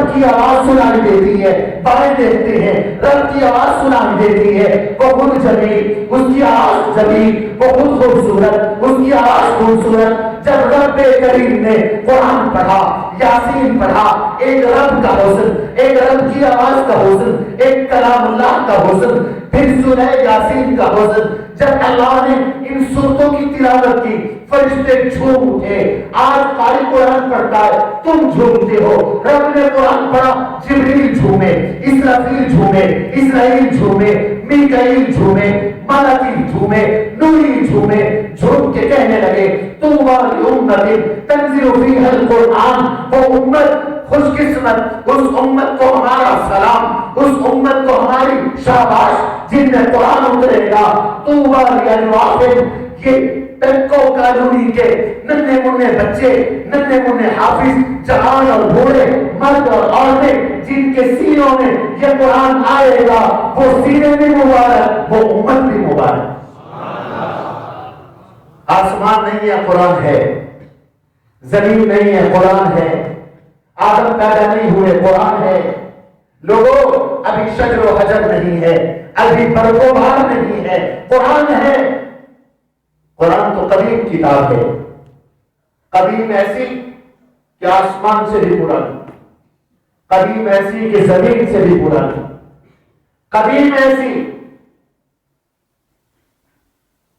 رب کی آواز سنائی دیتی ہے، بائیں دیکھتے ہیں رب کی آواز سنائی دیتی ہے، وہ خود جمیل، اس کی آواز جمیل، وہ خود خوبصورت، اس کی آواز خوبصورت۔ جب رب کریم نے قرآن پڑھا، یاسین پڑھا، ایک رب کا حسن، ایک رب کی آواز کا حسن، ایک کلام اللہ کا حسن، پھر سورہ یاسین کا حسن۔ جب اللہ نے ان سورتوں کی تلاوت کی، فرشتے جھوم اٹھے۔ آج قاری قرآن پڑھتا ہے، تم جھومتے ہو۔ رب نے قرآن پڑھا، جبریل جھومے، اسرافیل جھومے، اسرائیل جھومے، میکائیل جھومے، ملائکہ جھومے، نوری جھومے، جھوم کے کہنے لگے طوبیٰ لأمۃ تنزل فیہا القرآن۔ وہ امت خوش قسمت، اس امت کو ہمارا سلام، اس امت کو ہماری شاباش جن میں قرآن اترے گا۔ طوبیٰ للواحد، یہ ٹنکو کالونی کے ننھے منھے بچے، ننھے منھے حافظ، جوان اور بوڑھے، مرد اور عورتیں جن کے سینوں میں یہ قرآن آئے گا، وہ سینے بھی مبارک، وہ امت بھی مبارک۔ آسمان نہیں ہے، قرآن ہے، زمین نہیں ہے، قرآن ہے، آدم پیدا نہیں ہوئے، قرآن ہے، لوگوں ابھی شجر و حجر نہیں ہے، ابھی برگ و بہار نہیں ہے، قرآن ہے۔ قرآن تو قدیم کتاب ہے، قدیم ایسی کہ آسمان سے بھی پرانی، قدیم ایسی کہ زمین سے بھی پرانی، قدیم ایسی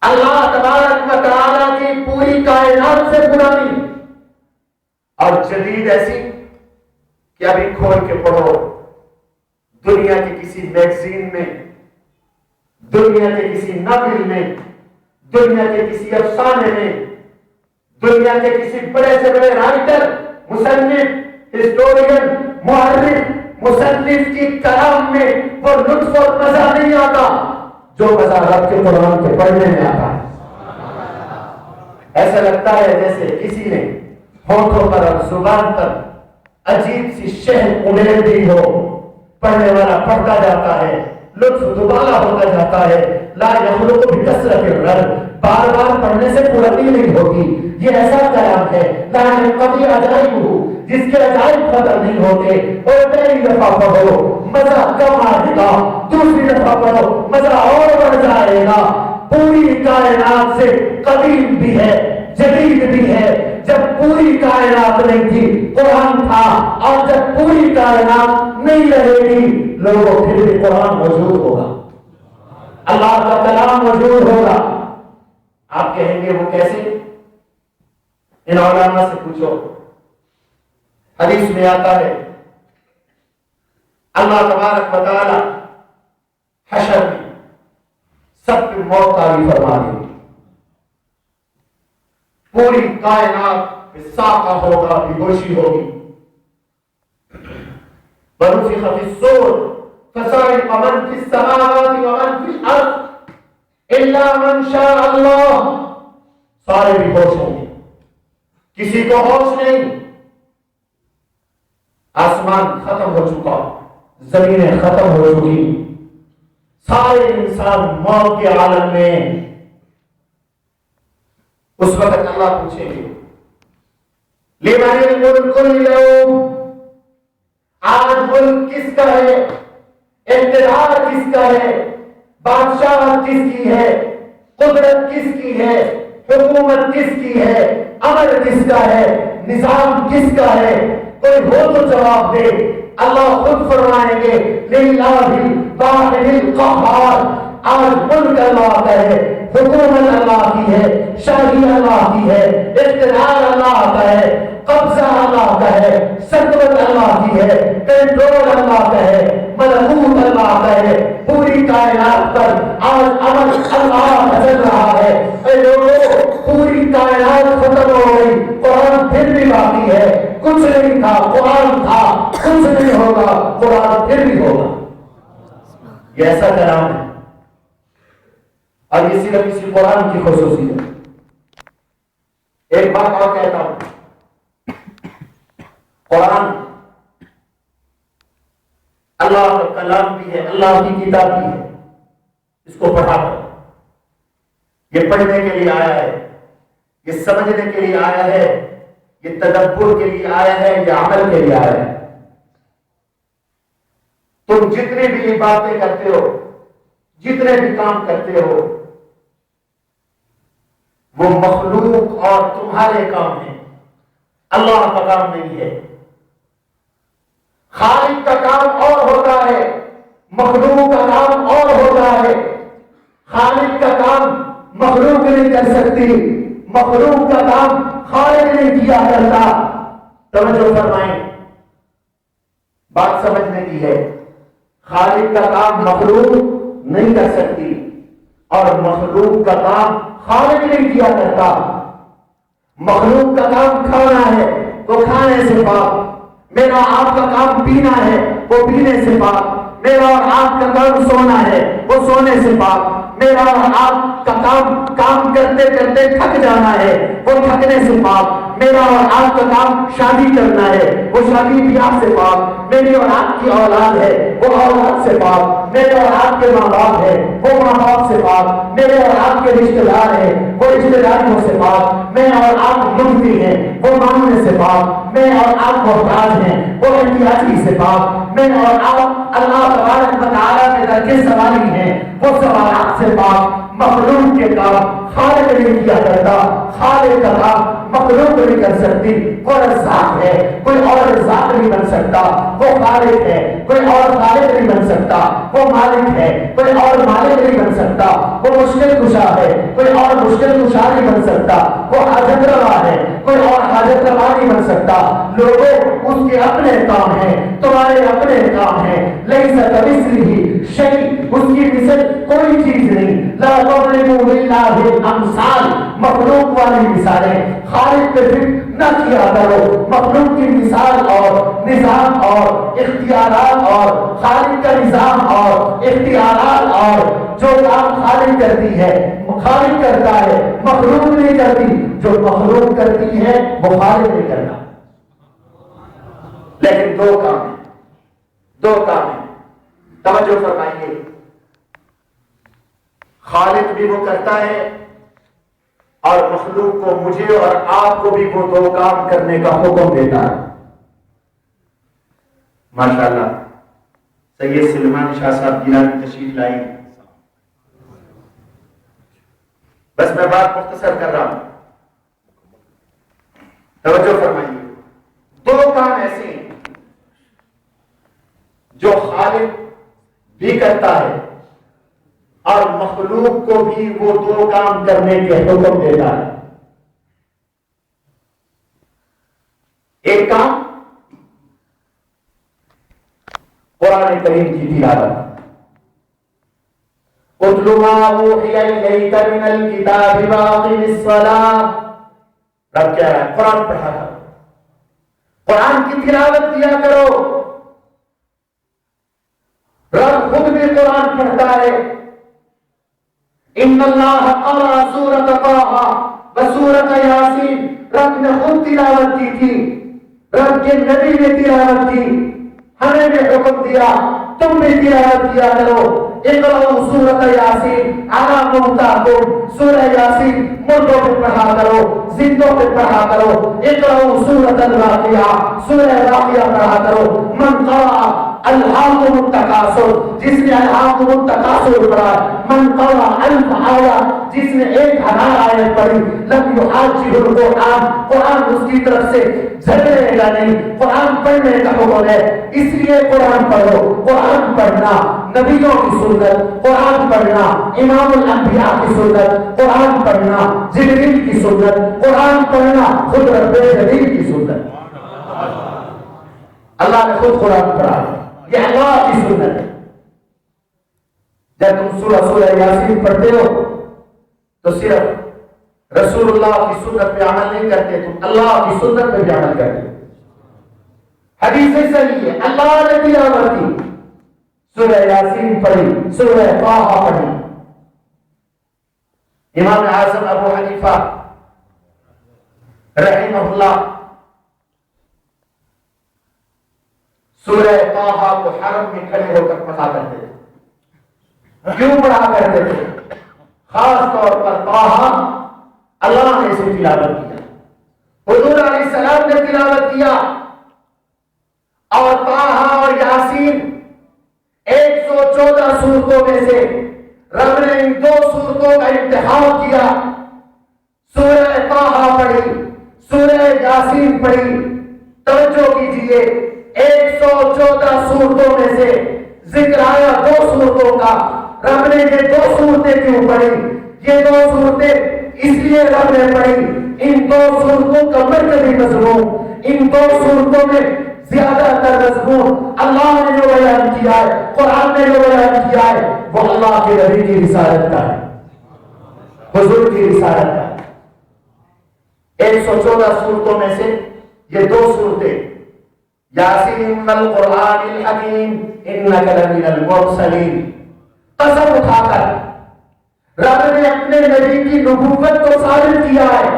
اللہ تبارک و تعالیٰ کی پوری کائنات سے پرانی، اور جدید ایسی کہ ابھی کھول کے پڑھو، دنیا کے کسی میگزین میں، دنیا کے کسی ناول میں، دنیا کے کسی افسانے میں، دنیا کے کسی بڑے سے بڑے رائٹر، مصنف، ہسٹورین، مؤرخ، مصنف کی کلام میں وہ لطف اور مزہ نہیں آتا جو مزہ رب کے قرآن کے پڑھنے میں آتا ہے۔ ایسا لگتا ہے جیسے کسی نے ہونٹوں پر اور زبان پر عجیب سی شہد اڑیل دی ہو، پڑھنے والا پڑھتا جاتا ہے، لطف دوبالا ہوتا جاتا ہے۔ لا یخلق بکثرت الرد، بار بار پڑھنے سے پرانی نہیں ہوتی، یہ ایسا کلام ہے لا ينقضي عجائبہ، جس کے عجائب ختم نہیں ہوتے۔ اور پہلی دفعہ پڑھو مزہ کم آئے گا، دوسری دفعہ پڑھو مزہ اور بڑھ جائے گا۔ پوری کائنات سے قدیم بھی ہے، جدید بھی ہے۔ جب پوری کائنات نہیں تھی قرآن تھا، اور جب پوری کائنات نہیں رہے گی لوگوں پھر بھی قرآن موجود ہوگا، اللہ کا کلام موجود ہوگا۔ آپ کہیں گے وہ کیسے؟ ان علماء سے پوچھو۔ حدیث میں آتا ہے اللہ تبارک و تعالی حشر میں سب کی موت طاری فرما دے گی، پوری کائنات میں ساقہ ہوگا، بیہوشی ہوگی۔ ونفخ فی الصور فصعق من فی السماوات ومن فی الارض الا من شاء اللہ، سارے بیہوش ہوں گے، کسی کو ہوش نہیں۔ آسمان ختم ہو چکا، زمینیں ختم ہو چکی، سارے انسان موت کے عالم میں۔ اس وقت اللہ پوچھیں گے لمن الملک اليوم، آج ملک کس کا ہے، اقتدار کس کا ہے، بادشاہت کس کی ہے، قدرت کس کی ہے، حکومت کس کی ہے، امر کس کا ہے، نظام کس کا ہے؟ کوئی ہو تو جواب دے۔ اللہ خود فرمائیں گے للہ الواحد القہار، آج ملک اللہ کا ہے، حکومت اللہ کی ہے، شاہی اللہ کی ہے، اقتدار اللہ کا ہے، قبضہ اللہ کا ہے، سطوت اللہ کی ہے، کنٹرول اللہ کا ہے، ملکوت اللہ کا ہے۔ پوری کائنات پر آج امر اللہ چل رہا ہے۔ اے لوگوں، پوری کائنات ختم ہو گئی، قرآن پھر بھی باقی ہے۔ کچھ نہیں تھا، قرآن تھا، کچھ نہیں ہوگا، قرآن پھر بھی ہوگا۔ یہ ایسا کلام ہے، اور یہ صرف اسی قرآن کی خصوصیت ہے۔ ایک بات اور کہتا ہوں، قرآن اللہ کا کلام بھی ہے، اللہ کی کتاب بھی ہے۔ اس کو پڑھا کرو، یہ پڑھنے کے لیے آیا ہے، یہ سمجھنے کے لیے آیا ہے، یہ تدبر کے لیے آیا ہے، یہ عمل کے لیے آیا ہے۔ تم جتنے بھی باتیں کرتے ہو، جتنے بھی کام کرتے ہو، وہ مخلوق اور تمہارے کام ہیں، اللہ کا کام نہیں ہے۔ خالق کا کام اور ہوتا ہے، مخلوق کا کام اور ہوتا ہے۔ خالق کا کام مخلوق نہیں کر سکتی، مخلوق کا کام خالق نہیں کیا کرتا۔ توجہ فرمائیں، بات سمجھنے کی ہے۔ خالق کا کام مخلوق نہیں کر سکتی اور مخلوق کا کام خالق نہیں کیا کرتا۔ مخلوق کا کام کھانا ہے تو کھانے سے پاک، میرا آپ کا کام پینا ہے وہ پینے سے پاک، میرا اور آپ کا کام سونا ہے وہ سونے سے پاک، میرا اور آپ کا کام کرتے کرتے تھک جانا ہے وہ تھکنے سے پاک، میرا اور آپ کا کام شادی کرنا ہے وہ شادی بیاہ سے پاک، میری اور آپ کی اولاد ہے وہ اولاد سے پاک، میرے اور آپ کے ماں باپ ہے وہ ماں باپ سے پاک، میرے اور آپ کے رشتہ دار ہیں وہ رشتہ داریوں سے پاک، میں اور آپ منگتی ہیں وہ مانگنے سے پاک، میں اور آپ محتاج ہیں وہ احتیاجی سے پاک، میں اور آپ اللہ تبارک و تعالیٰ کے در کے سوالی ہیں وہ سوالات سے پاک۔ مخلوق کے کام خالق نہیں کیا کرتا، خالق کا کام مخلوق نہیں کر سکتی۔ وہ رزاق ہے، کوئی اور رزاق نہیں بن سکتا، وہ خالق ہے، کوئی اور خالق نہیں بن سکتا، وہ مالک ہے، کوئی اور مالک نہیں بن سکتا، وہ مشکل کشا ہے، کوئی اور مشکل کشا نہیں بن سکتا، وہ حاجت روا ہے، کوئی اور حاجت روا نہیں بن سکتا۔ لوگوں اس کے اپنے کام ہیں، تمہارے اپنے کام ہیں۔ لیس کمثلہ شیء، اس کی مثل کوئی چیز نہیں۔ لا تضربوا للہ الامثال، مخلوق والی مثالیں خالق پہ فکر نہ کیا کرو۔ مخلوق کی مثال اور نظام اور اختیارات اور خالق کا نظام اور اختیارات اور جو کام خالق کرتی ہے خالق کرتا ہے، مخلوق نہیں کرتی۔ جو مخلوق کرتی ہے وہ خالق نہیں کرتا۔ لیکن دو کام ہیں، دو کام ہیں، توجہ فرمائیے۔ خالق بھی وہ کرتا ہے اور مخلوق کو، مجھے اور آپ کو بھی وہ دو کام کرنے کا حکم دیتا ہے۔ ماشاءاللہ سید سلیمان شاہ صاحب گیلانی تشریف لائیں۔ بس میں بات مختصر کر رہا ہوں، توجہ فرمائیے۔ دو کام ایسے ہیں جو خالق بھی کرتا ہے اور مخلوق کو بھی وہ دو کام کرنے کے حکم دیتا ہے۔ ایک کام قرآن کریم کی تلاوت، اتل ما اوحی الیک من الکتاب واقم الصلاۃ۔ رب کہہ رہا ہے قرآن پڑھا کرو، قرآن کی تلاوت کیا کرو۔ رب خود بھی قرآن پڑھتا ہے۔ ان اللہ قرأ سورۃ طٰہٰ وسورۃ یاسین، رب نے خود تلاوت کی تھی، رب کے نبی نے تلاوت کی، ہمیں بھی حکم دیا تم بھی تلاوت کیا کرو۔ اقرأوا سورۃ یاسین علی موتاکم، سورہ یاسین مردوں پہ پڑھا کرو، زندوں پہ پڑھا کرو۔ اقرأوا سورۃ الواقعہ، سورہ واقعہ پڑھا کرو۔ من قرأ الہاکم التکاثر، جس نے الہاکم التکاثر پڑھا۔ من قرأ 1000 آیہ، جس نے 1000 آیت پڑھی۔ لم یحاجہ القرآن، قرآن اس کی طرف سے جھگڑے گا نہیں، قرآن پڑھنے کا حکم ہے۔ اس لیے قرآن پڑھو۔ قرآن پڑھنا نبیوں کی سنت، قرآن پڑھنا امام الانبیاء کی سنت، قرآن پڑھنا جبریل کی سنت، قرآن پڑھنا خود رب جلیل کی سنت۔ اللہ نے خود قرآن پڑھا ہے، یہ اللہ کی سنت ہے۔ جب تم سورہ یاسین پڑھتے ہو تو صرف رسول اللہ کی سنت پہ عمل نہیں کرتے، تم اللہ کی سنت پہ بھی عمل کرتے ہو۔ حدیث صحیح ہے، اللہ نے تلاوت کی، سورہ یاسین پڑھی، سورہ طٰہٰ پڑھی۔ امام اعظم ابو حنیفہ رحمہ اللہ سورہ طٰہٰ کو حرم میں کھڑے ہو کر پڑھا کرتے تھے۔ کیوں پڑھا کرتے تھے؟ خاص طور پر طٰہٰ اللہ نے اسے تلاوت کیا، حضور علیہ السلام نے تلاوت کیا، اور طٰہٰ اور یاسین صورتوں میں سے رب نے ان 2 صورتوں کا انتخاب کیا. سورہ طٰہٰ پڑھی، سورہ یاسین پڑھی. توجہ کیجئے، 114 صورتوں میں سے ذکر آیا 2 صورتوں کا. رب نے یہ 2 صورتیں کیوں پڑھی؟ یہ 2 صورتیں اس لیے رب نے پڑھی، ان 2 صورتوں کا مرکزی مضمون، ان 2 صورتوں میں زیادہ تر مضمون اللہ نے جو بیان کیا ہے، قرآن نے جو بیان کیا ہے، وہ اللہ کے نبی کی رسالت کا ہے، حضور کی رسالت کا ہے. 114 صورتوں میں سے یہ 2 صورتیں، یاسین والقرآن الحکیم انک لمن المرسلین. قسم اٹھا کر رب نے اپنے نبی کی نبوت کو ثابت کیا ہے،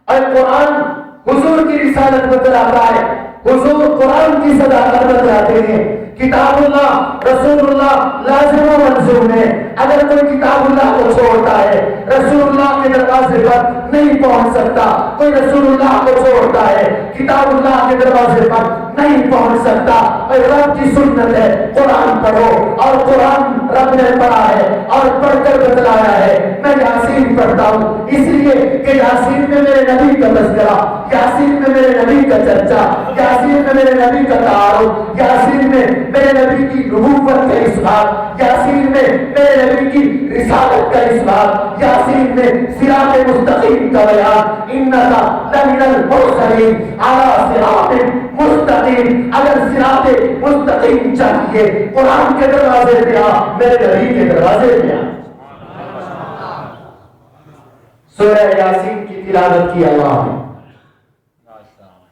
اور قرآن حضور کی رسالت بتلاتا ہے. حضور قرآن کی صداقت بتلاتے ہیں. کتاب اللہ رسول اللہ لازم و ملزوم ہے. اگر کوئی کتاب اللہ کو چھوڑتا ہے رسول اللہ کے دروازے پر نہیں پہنچ سکتا. کوئی رسول اللہ کو چھوڑتا ہے کتاب اللہ کے دروازے پر نہیں پہنچ سکتا. اور رب کی سنت ہے قرآن پڑھو، اور قرآن رب نے پڑھا ہے اور پڑھ کر بتلایا ہے. میں یاسین پڑھتا ہوں اس لیے کہ یاسین میں میرے نبی کا تذکرہ، یاسین میں میرے نبی کا چرچا، یاسین میں میرے نبی کا تعارف، یاسین میں میرے نبی کی نبوت کا اثبات، یاسین میں میرے نبی کی رسالت کا اثبات، یاسین میں صراط مستقیم کا بیان. انک لمن المرسلین علی صراط مستقیم. اگر صراط مستقیم چاہیے قرآن کے دروازے پہ آ، میرے نبی کے دروازے پہ آ. سورہ یاسین کی تلاوت کی اللہ نے.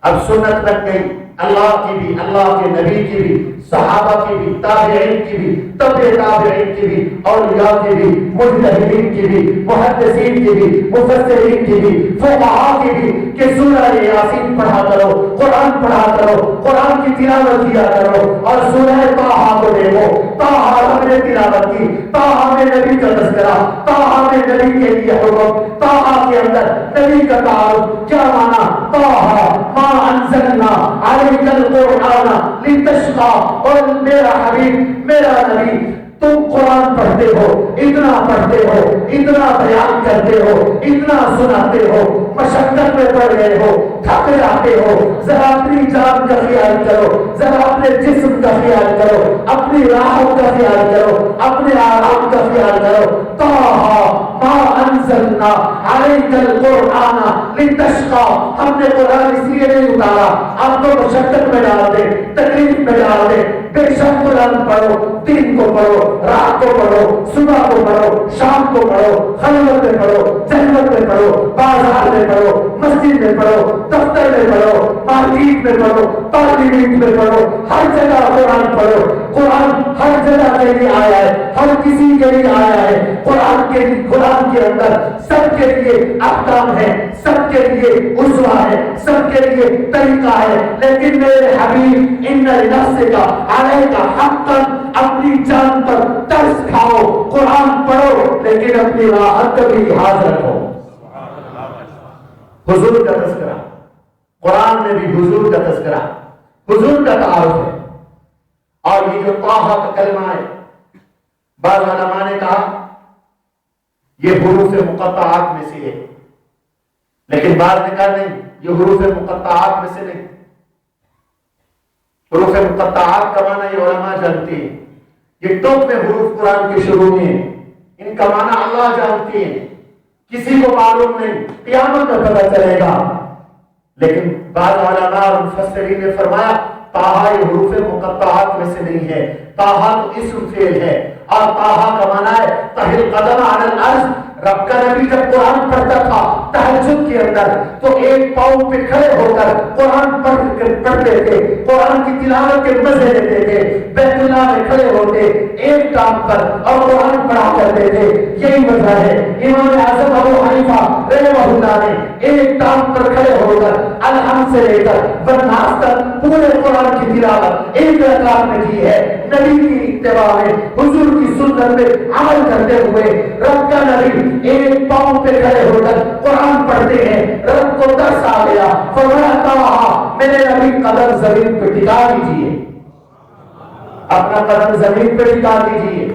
اب سنت لگ گئی اللہ کی بھی، اللہ کے نبی کی بھی، صحابہ کی بھی، تابعین کی بھی، تبع تابعین کی بھی، اولیاء کی بھی، مجتہدین کی بھی، محدثین کی بھی، مفسرین کی بھی، فقہاء کی بھی، کہ سورہ یاسین پڑھا کرو، قرآن پڑھا کرو، قرآن کی تلاوت کیا کرو. اور سورہ طٰہٰ کو دیکھو، طٰہٰ رب نے تلاوت کی، طٰہٰ میں نبی کا تذکرہ، طٰہٰ میں نبی کے لیے حکم، طٰہٰ کے اندر نبی کا تعارف. کیا مانا؟ طٰہٰ ما انزلنا علیک القرآن لتشقى. اور میرا حبیب، میرا نبی، تم قرآن پڑھتے ہو، اتنا پڑھتے ہو، اتنا بیان کرتے ہو، اتنا سناتے ہو، مشقت میں پڑ گئے ہو، تھک جاتے ہو. ذرا اپنی جان کا خیال کرو، ذرا اپنے جسم کا خیال کرو، اپنی راحت کا خیال کرو، اپنے آرام کا خیال کرو. طٰہٰ ما انزلنا علیک القرآن لتشقى. ہم نے قرآن اس لیے نہیں اتارا آپ کو مشقت میں ڈال دے، تکلیف میں ڈال دے. بے شک قرآن پڑھو، دن کو پڑھو، رات کو پڑھو، صبح کو پڑھو، شام کو پڑھو، خلوت میں پڑھو، جنت میں پڑھو، بازار میں پڑھو، مسجد میں پڑھو، دفتر میں پڑھو، مارکیٹ میں پڑھو، پارلیمنٹ میں پڑھو. ہر جگہ قرآن پڑھو. قرآن ہر جگہ کے لیے آیا ہے، ہر کسی کے لیے آیا ہے. قرآن کے اندر سب کے لیے احکام ہے، سب کے لیے اسوہ ہے، سب کے لیے طریقہ ہے. لیکن میرے حبیب ان لنفسک علیک حقا، اپنی جان پر ترس کھاؤ، قرآن پڑھو، لیکن اپنی راحت کا بھی لحاظ رکھو. حضور کا تذکرہ، قرآن میں بھی حضور کا تذکرہ، حضور کا تعارف ہے. اور یہ جو طٰہٰ کا کلمہ ہے، بعض علماء نے کہا یہ حروف مقطعات میں سے ہے، لیکن بعض نے کہا نہیں، یہ حروف مقطعات میں سے نہیں. حروف مقطعات کا معنی یہ علماء جانتے ہیں، یہ ٹوک میں حروف قرآن کے شروع میں ہیں، ان کا معنی اللہ جانتے ہیں، کسی کو معلوم نہیں، قیامت میں پتہ چلے گا. لیکن بعض علماء اور مفسرین نے فرمایا طٰہٰ یہ حروف مقطعات میں سے نہیں ہے. طٰہٰ تو اسم فعل ہے، اور طٰہٰ کا معنی ہے طَہِ القدم علی الارض. رب کا نبی جب قرآن پڑھتا تھا تہجد کے اندر تو ایک پاؤں پہ کھڑے ہو کر قرآن پڑھتے تھے، قرآن کی تلاوت کے مزے لیتے تھے. بیت اللہ میں کھڑے ہوتے ایک ٹانگ پر اور قرآن پڑھا کرتے تھے. یہی وجہ ہے امام اعظم ابو حنیفہ رحمہ اللہ نے ایک ٹانگ پر کھڑے ہو کر الحمد سے لے کر والناس تک پورے قرآن کی تلاوت ایک رکعت میں کی ہے. نبی کی اتباع میں، حضور کی سنت میں عمل کرتے ہوئے رب کا نبی ایک پاؤں پہ کھڑے ہو کر قرآن پڑھتے ہیں. رب کو ترس آ گیا، فرمایا طٰہٰ میرے نبی قدم زمین پہ ٹکا دیجیے، اپنا قدم زمین پہ ٹکا دیجیے.